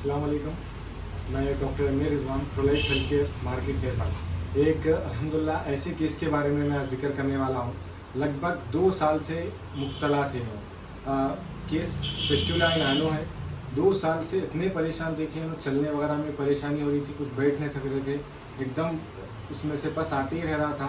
अस्सलाम वालेकुम। मैं doctor Amir Rizwan, Prolife health care, market Nepal. एक अल्हम्दुलिल्लाह ऐसे केस के बारे में मैं जिक्र करने वाला हूँ। लगभग 2 साल से मुब्तला थे वो। केस फिस्टुला इन आनो है। 2 साल से इतने परेशान देखे, चलने वगैरह में परेशानी हो रही थी, कुछ बैठ नहीं सक रहे थे, एकदम उसमें से बस आते ही रह रहा था।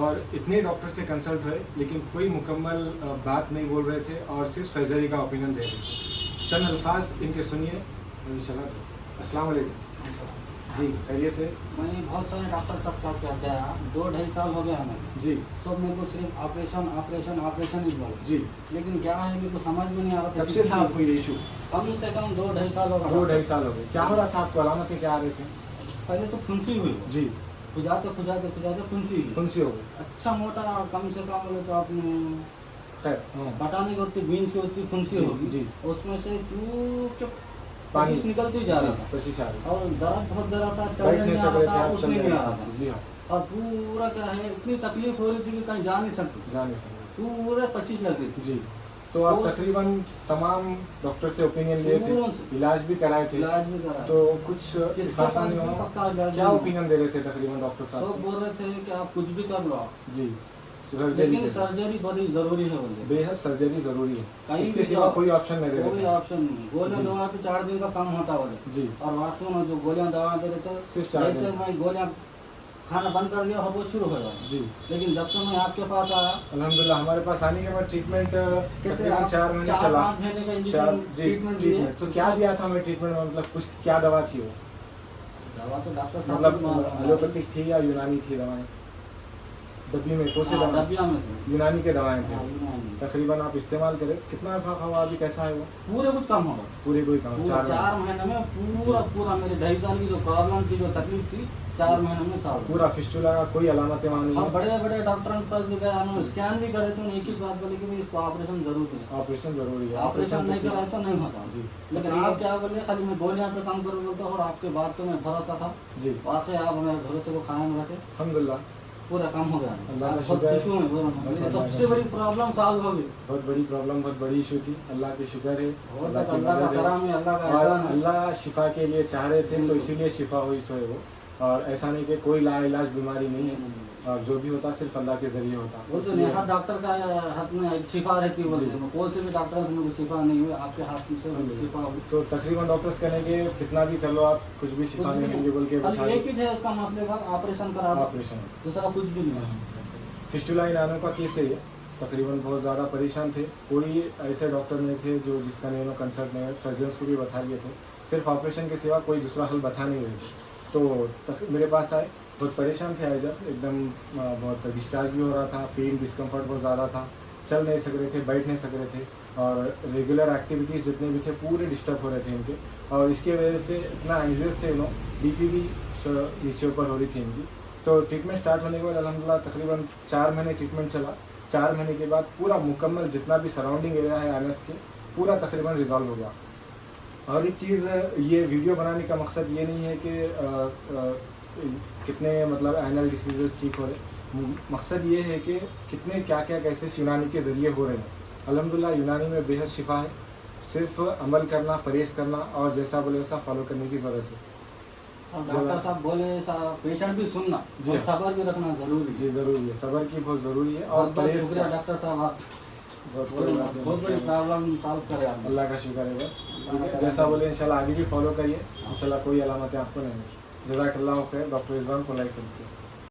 और इतने डॉक्टर से कंसल्ट हुए लेकिन कोई मुकम्मल बात नहीं बोल रहे थे और सिर्फ सर्जरी का ओपिनियन दे रहे थे। चंद अल्फाज इनके सुनिए इंशाल्लाह। अस्सलाम वालेकुम जी, खैरियत से? मैं बहुत सारे डॉक्टर सब का क्या गया, 2-2.5 साल हो गया हमें जी। सब मेरे को सिर्फ ऑपरेशन ऑपरेशन ऑपरेशन ही बोला जी। लेकिन क्या है मेरे को समझ में नहीं आ रहा कब से था आपको ये इशू? कम से कम 2-2.5 साल हो गया। 2-2.5 साल हो गए। क्या हो रहा था आपको? अलामतें क्या आ रही थी? पहले तो फुंसी हुई जी। खुजाते फुंसी हुई। फुंसी हो गई। अच्छा मोटा कम से कम बोले तो आपने खैर बटाने की होती बीन्स की होती फुंसी जी, होगी जी। उसमें से चूक के पानी पसीज निकलते ही जा रहा था पसीज आ रही। और दर्द बहुत दर्द था, बैठ चलने नहीं नहीं आ सक रहे थे रहा था, आप, चल उठने नहीं आ रहे रहा था। थे। जी हाँ, और पूरा क्या है इतनी तकलीफ हो रही थी कि कहीं जा नहीं सकते, जा नहीं सकते। पूरे पसीज लग रही थी। जी। तो आप तो तकरीबन तमाम डॉक्टर से ओपिनियन लिए पूरों थे, से। इलाज भी कराए थे, इलाज भी करा तो कुछ किसके इत्तेफाक पास नहीं भी हुआ? पक्का इलाज क्या नहीं। ओपिनियन दे रहे थे तकरीबन डॉक्टर तो साहब? बोल रहे थे कि आप कुछ भी कर लो आप, जी, सर्जरी लेकिन के सर्जरी बड़ी जरूरी है बोले। बेहद सर्जरी जरूरी है, कहीं इसके भी सिवा जाओ, कोई ऑप्शन नहीं दे कोई रहे थे। ऑप्शन नहीं। गोलियां जी। दवा पे 4 दिन का काम होता बोले। जी। और वास्तव में जो गोलियां दवा दे रहे थे सिर्फ 4 जैसे दिन। मैं गोलियां खाना बंद कर दिया और वो शुरू हो गया। जी। लेकिन जब से मैं आपके पास आया अल्हम्दुलिल्लाह हमारे पास आने के बाद ट्रीटमेंट कहते तकरीबन 4 महीने चला। 4-5 महीने का 4 इंजेक्शन जी ट्रीटमेंट दिए। ट्रीटमेंट। तो क्या दिया था हमें ट्रीटमेंट में? मतलब कुछ क्या दवा थी वो? दवा तो डॉक्टर साहब मतलब एलोपैथिक थी या यूनानी थी दवाएं? डब्बी में कौन सी दवा? डबिया में थे। यूनानी के दवाएं थे। हाँ, यूनानी। तकरीबन आप इस्तेमाल करें, कितना इत्तेफाक हुआ अभी? कैसा है वो? पूरे कुछ कम होगा पूरे कोई काम? 4 महीने में पूरा मेरे 2.5 साल की जो प्रॉब्लम थी, जो तकलीफ थी, 4 महीने में सॉल्व। पूरा फिस्टुला का कोई अलामतें वहाँ नहीं अब है? बड़े बड़े डॉक्टरों के पास भी गए, हमने स्कैन भी करे तो एक ही बात बोले कि भाई इसको ऑपरेशन जरूर है। ऑपरेशन जरूरी है। ऑपरेशन नहीं किसी- कराए तो नहीं होता जी। लेकिन आप क्या बोले, खाली मैं गोलियां पे काम करूँ बोलता और आपके बात तो मैं भरोसा था। जी। वाकई आप हमारे भरोसे को कायम रखे, अल्हम्दुलिल्लाह पूरा काम हो गया। अल्लाह का बहुत शुक्र है। खुशी हूँ मैं, बस मेरी अल्लाह सबसे का बड़ी प्रॉब्लम सॉल्व हो गई। बहुत बड़ी प्रॉब्लम, बहुत बड़ी इशू थी। अल्लाह के शुक्र है, अल्लाह की अल्लाह का मदद है। करम है, अल्लाह का और एहसान है। अल्लाह शिफा के लिए चाह रहे थे तो इसीलिए शिफा हुई सोए वो। और ऐसा नहीं कि कोई लाइलाज बीमारी नहीं है, और जो भी होता सिर्फ अल्लाह के जरिए होता। वो तो इसलिए- हर डॉक्टर का हाथ में एक शिफा रहती है बोलते हैं, कोई से भी डॉक्टर से मेरे को शिफा नहीं हुई, आपके हाथ में से शिफा हुई। तो तकरीबन डॉक्टर्स कहेंगे कितना भी कर लो आप, कुछ भी शिफा कुछ नहीं भी होंगे बोल के खाली बता एक ही है इसका मसले का, ऑपरेशन करा दो, ऑपरेशन। दूसरा कुछ भी नहीं है। फिस्टुला इन आनो का केस है ये। तकरीबन बहुत ज़्यादा परेशान थे, कोई ऐसे डॉक्टर नहीं थे जो जिसका नहीं कंसल्ट नहीं है। सर्जन्स को भी बता दिए थे, सिर्फ ऑपरेशन के सिवा कोई दूसरा हल बता नहीं रहे थे। तो मेरे पास आए, बहुत परेशान थे। आए जब एकदम बहुत डिस्चार्ज भी हो रहा था, पेन डिस्कम्फर्ट बहुत ज़्यादा था, चल नहीं सक रहे थे, बैठ नहीं सक रहे थे, और रेगुलर एक्टिविटीज़ जितने भी थे पूरे डिस्टर्ब हो रहे थे इनके। और इसकी वजह से इतना एंग्जियस थे इन्हों, बीपी भी नीचे ऊपर हो रही थी इनकी। तो ट्रीटमेंट स्टार्ट होने के बाद अल्हम्दुलिल्लाह तकरीबन 4 महीने ट्रीटमेंट चला। 4 महीने के बाद पूरा मुकम्मल जितना भी सराउंडिंग एरिया है आनस के, पूरा तकरीबन रिजॉल्व हो गया। और एक चीज़, ये वीडियो बनाने का मकसद ये नहीं है कि कितने मतलब एनल डिसीजेस ठीक हो रहे। मकसद ये है कि कितने क्या क्या केसेस यूनानी के ज़रिए हो रहे हैं। अल्हम्दुलिल्लाह यूनानी में बेहद शिफा है, सिर्फ अमल करना, परहेज़ करना और जैसा बोले वैसा फॉलो करने की ज़रूरत है। और डॉक्टर साहब बोले पेशेंट भी सुनना जी और हाँ। सब्र भी रखना जरूरी है। जी ज़रूरी है, सब्र की बहुत ज़रूरी है। और बहुत बहुत परहेज़ शुक्रिया का डॉक्टर साहब, आप बहुत बहुत बड़ी प्रॉब्लम सॉल्व करे आपने। अल्लाह का शुक्र है। बस ठीक है, जैसा बोले इंशाल्लाह आगे भी फॉलो करिए, इंशाल्लाह कोई अलामतें आपको नहीं होंगी। जज़ाकल्लाह खैर। Doctor Rizwan, Prolife health care.